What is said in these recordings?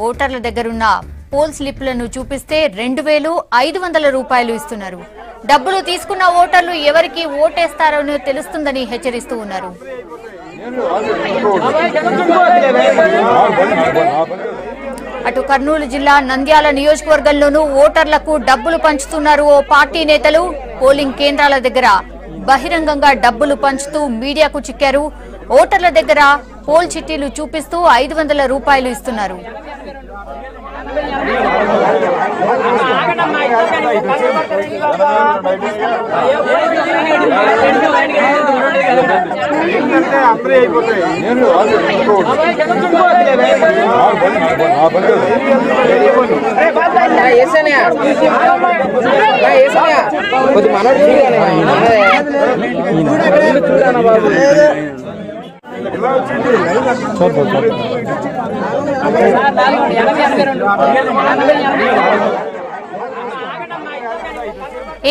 ఓటర్ల దగ్గరున్న పోల్ స్లిప్లను చూపిస్తే 2,500 రూపాయలు ఇస్తున్నారు. డబ్బులు తీసుకున్న ఓటర్లు ఎవరికి ఓటేస్తారో తెలుస్తుందని హెచ్చరిస్తూ ఉన్నారు. అటు కర్నూలు జిల్లా నంద్యాల నియోజకవర్గంలోనూ ఓటర్లకు డబ్బులు పంచుతున్నారు ఓ పార్టీ నేతలు. పోలింగ్ కేంద్రాల దగ్గర బహిరంగంగా డబ్బులు పంచుతూ మీడియాకు చిక్కారు. ఓటర్ల దగ్గర పోల్ చిట్టీలు చూపిస్తూ 500 రూపాయలు ఇస్తున్నారు.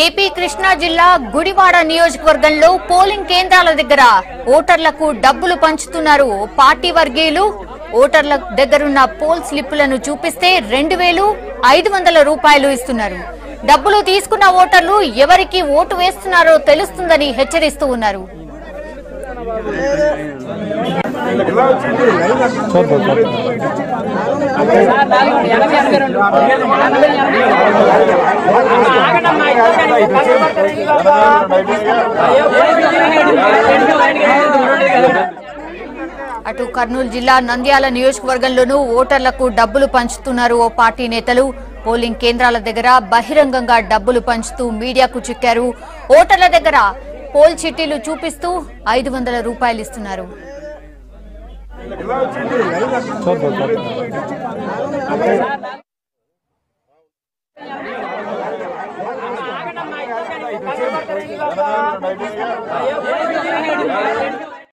ఏపీ కృష్ణా జిల్లా గుడివాడ నియోజకవర్గంలో పోలింగ్ కేంద్రాల దగ్గర ఓటర్లకు డబ్బులు పంచుతున్నారు పార్టీ వర్గీయులు. ఓటర్ల దగ్గరున్న పోల్ స్లిప్పులను చూపిస్తే 2,500 రూపాయలు ఇస్తున్నారు. డబ్బులు తీసుకున్న ఓటర్లు ఎవరికి ఓటు వేస్తున్నారో తెలుస్తుందని హెచ్చరిస్తూ ఉన్నారు. అటు కర్నూలు జిల్లా నంద్యాల నియోజకవర్గంలోనూ ఓటర్లకు డబ్బులు పంచుతున్నారు ఓ పార్టీ నేతలు. పోలింగ్ కేంద్రాల దగ్గర బహిరంగంగా డబ్బులు పంచుతూ మీడియాకు చిక్కారు. ఓటర్ల దగ్గర పోల్ చిట్టీలు చూపిస్తూ 500 రూపాయలు ఇస్తున్నారు. అయ్యో